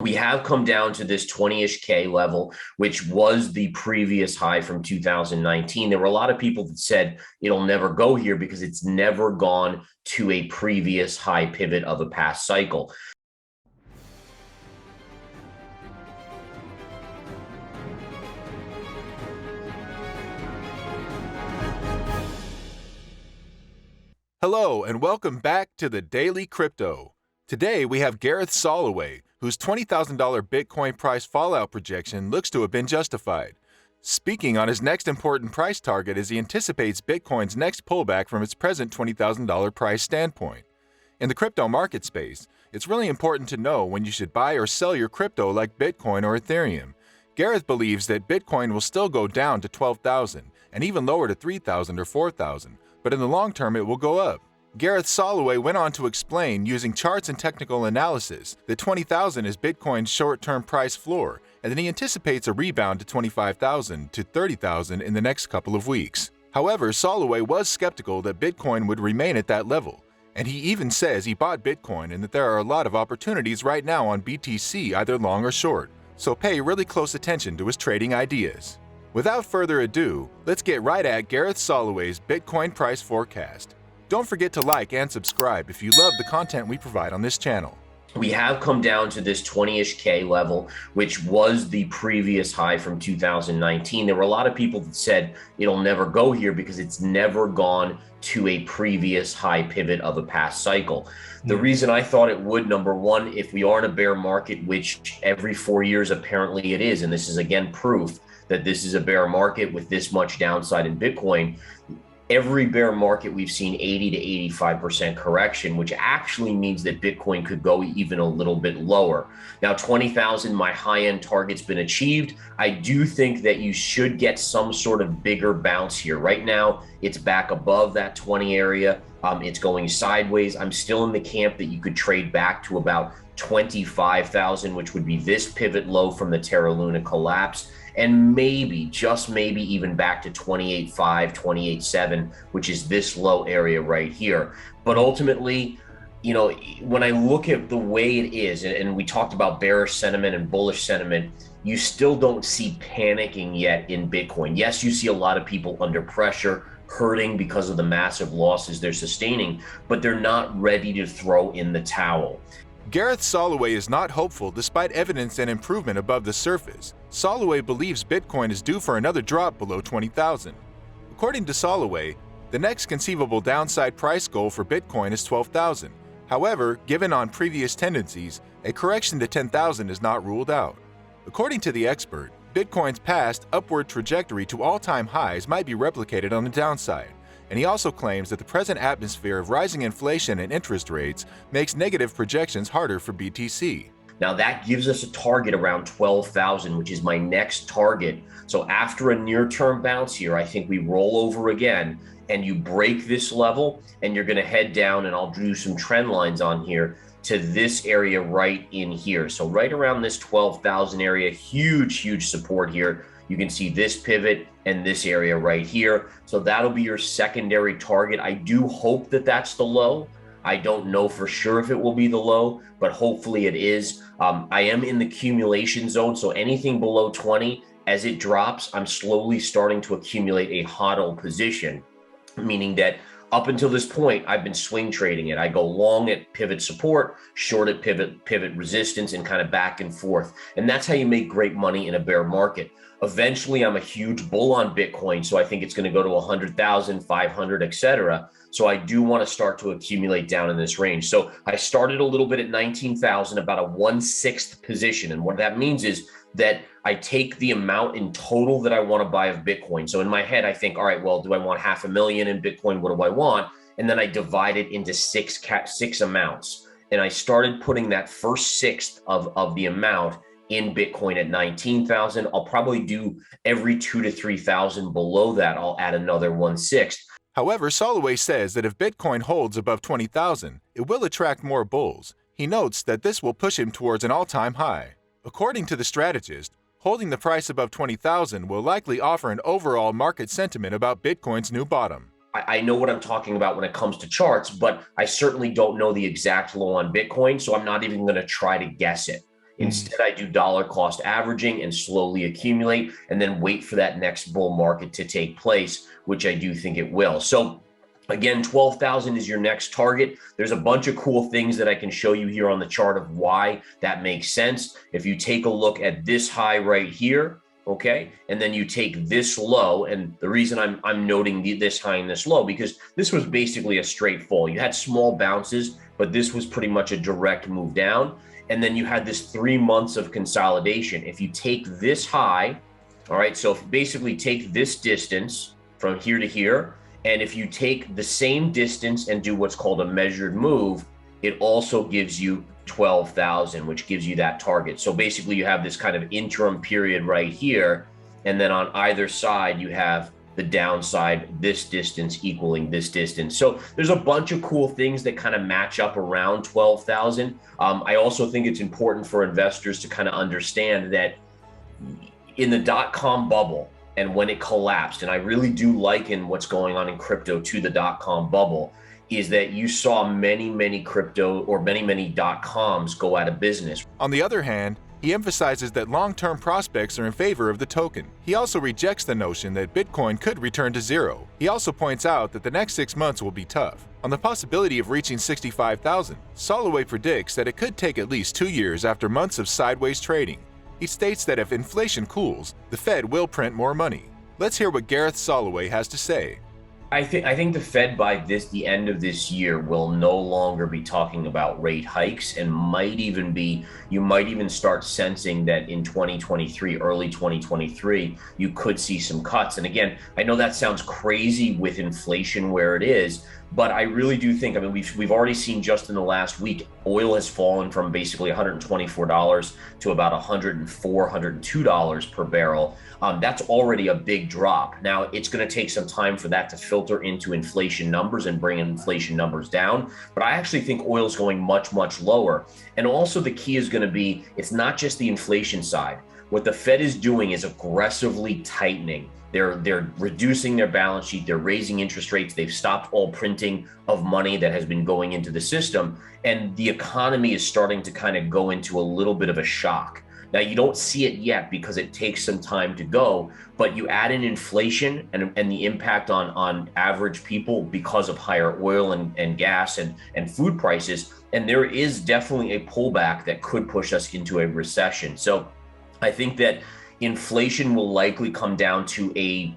We have come down to this 20-ish K level, which was the previous high from 2019. There were a lot of people that said it'll never go here because it's never gone to a previous high pivot of a past cycle. Hello and welcome back to the Daily Crypto. Today we have Gareth Soloway, whose $20,000 Bitcoin price fallout projection looks to have been justified, speaking on his next important price target as he anticipates Bitcoin's next pullback from its present $20,000 price standpoint. In the crypto market space, it's really important to know when you should buy or sell your crypto like Bitcoin or Ethereum. Gareth believes that Bitcoin will still go down to 12,000 and even lower to 3,000 or 4,000. But in the long term, it will go up. Gareth Soloway went on to explain, using charts and technical analysis, that 20,000 is Bitcoin's short-term price floor, and that he anticipates a rebound to 25,000 to 30,000 in the next couple of weeks. However, Soloway was skeptical that Bitcoin would remain at that level, and he even says he bought Bitcoin and that there are a lot of opportunities right now on BTC, either long or short, so pay really close attention to his trading ideas. Without further ado, let's get right at Gareth Soloway's Bitcoin price forecast. Don't forget to like and subscribe if you love the content we provide on this channel. We have come down to this 20-ish K level, which was the previous high from 2019. There were a lot of people that said it'll never go here because it's never gone to a previous high pivot of a past cycle. The reason I thought it would, number one, if we are in a bear market, which every 4 years apparently it is, and this is again proof that this is a bear market with this much downside in Bitcoin. Every bear market, we've seen 80 to 85% correction, which actually means that Bitcoin could go even a little bit lower. Now, 20,000, my high-end target's been achieved. I do think that you should get some sort of bigger bounce here. Right now, it's back above that 20 area. It's going sideways. I'm still in the camp that you could trade back to about 25,000, which would be this pivot low from the Terra Luna collapse. And maybe, just maybe, even back to 28.5, 28.7, which is this low area right here. But ultimately, you know, when I look at the way it is, and we talked about bearish sentiment and bullish sentiment, you still don't see panicking yet in Bitcoin. Yes, you see a lot of people under pressure, hurting because of the massive losses they're sustaining, but they're not ready to throw in the towel. Gareth Soloway is not hopeful despite evidence and improvement above the surface. Soloway believes Bitcoin is due for another drop below 20,000. According to Soloway, the next conceivable downside price goal for Bitcoin is 12,000. However, given on previous tendencies, a correction to 10,000 is not ruled out. According to the expert, Bitcoin's past upward trajectory to all-time highs might be replicated on the downside. And he also claims that the present atmosphere of rising inflation and interest rates makes negative projections harder for BTC. Now that gives us a target around 12,000, which is my next target. So after a near-term bounce here, I think we roll over again and you break this level and you're going to head down, and I'll do some trend lines on here to this area right in here. So right around this 12,000 area, huge support here. You can see this pivot and this area right here. So that'll be your secondary target. I do hope that that's the low. I don't know for sure if it will be the low, but hopefully it is. I am in the accumulation zone. So anything below 20, as it drops, I'm slowly starting to accumulate a HODL position, meaning that up until this point, I've been swing trading it. I go long at pivot support, short at pivot resistance, and kind of back and forth. And that's how you make great money in a bear market. Eventually, I'm a huge bull on Bitcoin, so I think it's going to go to 100,000, 500, etc. So I do want to start to accumulate down in this range. So I started a little bit at 19,000, about a 1/6 position. And what that means is that I take the amount in total that I want to buy of Bitcoin. So in my head, I think, all right, well, do I want 500,000 in Bitcoin? What do I want? And then I divide it into six amounts. And I started putting that first sixth of the amount in Bitcoin at 19,000. I'll probably do every 2,000 to 3,000 below that. I'll add another 1/6. However, Soloway says that if Bitcoin holds above 20,000, it will attract more bulls. He notes that this will push him towards an all-time high. According to the strategist, holding the price above 20,000 will likely offer an overall market sentiment about Bitcoin's new bottom. I know what I'm talking about when it comes to charts, but I certainly don't know the exact low on Bitcoin, so I'm not even going to try to guess it. Instead, I do dollar cost averaging and slowly accumulate and then wait for that next bull market to take place, which I do think it will. So again, 12,000 is your next target. There's a bunch of cool things that I can show you here on the chart of why that makes sense. If you take a look at this high right here, okay, and then you take this low, and the reason I'm noting this high and this low, because this was basically a straight fall. You had small bounces, but this was pretty much a direct move down. And then you had this 3 months of consolidation. If you take this high, all right, so if basically take this distance from here to here, and if you take the same distance and do what's called a measured move, it also gives you 12,000, which gives you that target. So basically you have this kind of interim period right here. And then on either side, you have the downside, this distance equaling this distance. So there's a bunch of cool things that kind of match up around 12,000. I also think it's important for investors to kind of understand that in the dot-com bubble and when it collapsed, and I really do liken what's going on in crypto to the dot-com bubble, is that you saw many crypto or many dot-coms go out of business. On the other hand, he emphasizes that long-term prospects are in favor of the token. He also rejects the notion that Bitcoin could return to zero. He also points out that the next 6 months will be tough. On the possibility of reaching 65,000, Soloway predicts that it could take at least 2 years after months of sideways trading. He states that if inflation cools, the Fed will print more money. Let's hear what Gareth Soloway has to say. I think the Fed by the end of this year will no longer be talking about rate hikes, and you might even start sensing that in 2023, early 2023, you could see some cuts. And again, I know that sounds crazy with inflation where it is, but I really do think, I mean, we've already seen just in the last week, oil has fallen from basically $124 to about $104, $102 per barrel. That's already a big drop. Now, it's going to take some time for that to filter into inflation numbers and bring inflation numbers down. But I actually think oil is going much lower. And also the key is going to be, it's not just the inflation side. What the Fed is doing is aggressively tightening. They're reducing their balance sheet. They're raising interest rates. They've stopped all printing of money that has been going into the system. And the economy is starting to kind of go into a little bit of a shock. Now, you don't see it yet because it takes some time to go, but you add in inflation and the impact on average people because of higher oil and gas and food prices, and there is definitely a pullback that could push us into a recession. So I think that inflation will likely come down to a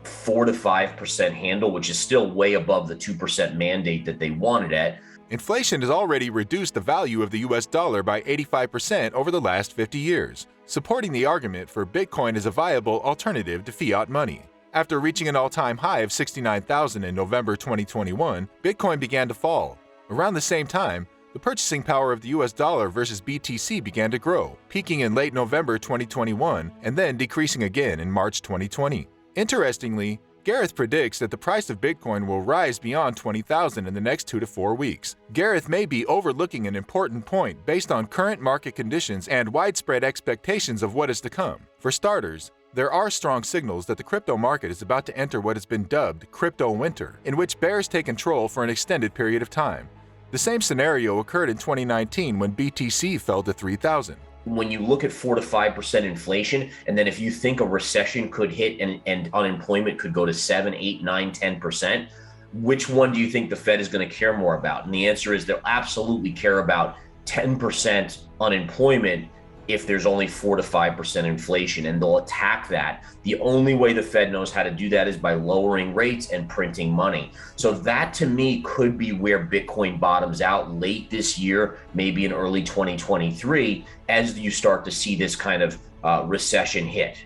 4 to 5% handle, which is still way above the 2% mandate that they wanted at. Inflation has already reduced the value of the US dollar by 85% over the last 50 years, supporting the argument for Bitcoin as a viable alternative to fiat money. After reaching an all-time high of 69,000 in November 2021, Bitcoin began to fall. Around the same time, the purchasing power of the US dollar versus BTC began to grow, peaking in late November 2021 and then decreasing again in March 2020. Interestingly, Gareth predicts that the price of Bitcoin will rise beyond 20,000 in the next 2 to 4 weeks. Gareth may be overlooking an important point based on current market conditions and widespread expectations of what is to come. For starters, there are strong signals that the crypto market is about to enter what has been dubbed crypto winter, in which bears take control for an extended period of time. The same scenario occurred in 2019 when BTC fell to 3,000. When you look at 4 to 5% inflation, and then if you think a recession could hit and unemployment could go to 7, 8, 9, 10%, which one do you think the Fed is going to care more about? And the answer is they'll absolutely care about 10% unemployment if there's only 4 to 5% inflation, and they'll attack that. The only way the Fed knows how to do that is by lowering rates and printing money. So that to me could be where Bitcoin bottoms out late this year, maybe in early 2023, as you start to see this kind of recession hit.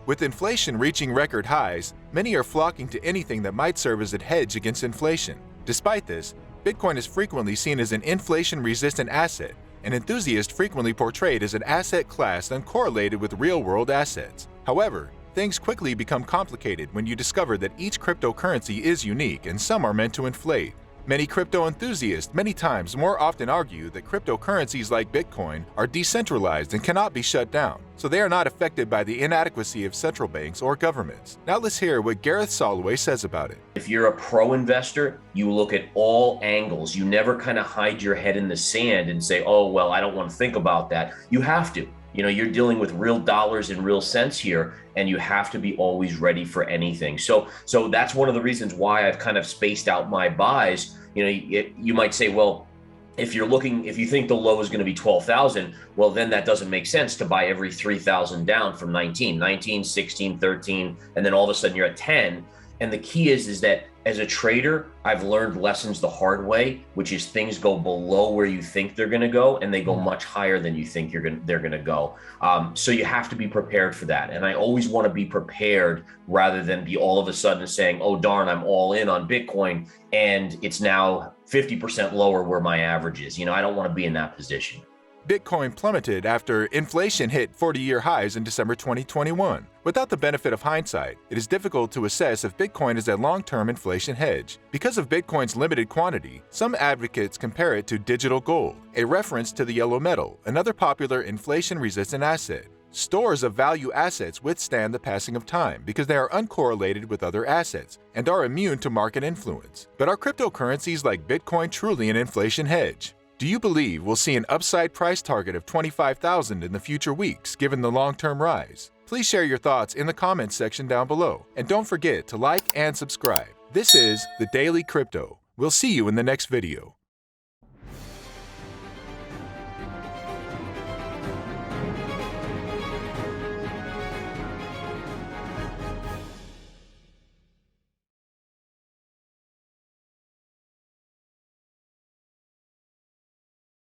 With inflation reaching record highs, many are flocking to anything that might serve as a hedge against inflation. Despite this, Bitcoin is frequently seen as an inflation-resistant asset, and enthusiasts frequently portrayed as an asset class uncorrelated with real-world assets. However, things quickly become complicated when you discover that each cryptocurrency is unique and some are meant to inflate. Many crypto enthusiasts many times more often argue that cryptocurrencies like Bitcoin are decentralized and cannot be shut down, so they are not affected by the inadequacy of central banks or governments. Now let's hear what Gareth Soloway says about it. If you're a pro investor, you look at all angles. You never kind of hide your head in the sand and say, oh, well, I don't want to think about that. You have to. You're dealing with real dollars and real cents here, and you have to be always ready for anything. So that's one of the reasons why I've kind of spaced out my buys. You might say, well, if you think the low is going to be 12,000, well, then that doesn't make sense to buy every 3,000 down from 19, 16, 13, and then all of a sudden you're at 10. And the key is that as a trader, I've learned lessons the hard way, which is things go below where you think they're going to go, and they go much higher than you think they're going to go. So you have to be prepared for that. And I always want to be prepared rather than be all of a sudden saying, oh, darn, I'm all in on Bitcoin, and it's now 50% lower where my average is. I don't want to be in that position. Bitcoin plummeted after inflation hit 40-year highs in December 2021. Without the benefit of hindsight, it is difficult to assess if Bitcoin is a long-term inflation hedge. Because of Bitcoin's limited quantity, some advocates compare it to digital gold, a reference to the yellow metal, another popular inflation-resistant asset. Stores of value assets withstand the passing of time because they are uncorrelated with other assets and are immune to market influence. But are cryptocurrencies like Bitcoin truly an inflation hedge? Do you believe we'll see an upside price target of $25,000 in the future weeks given the long-term rise? Please share your thoughts in the comments section down below, and don't forget to like and subscribe. This is The Daily Crypto. We'll see you in the next video.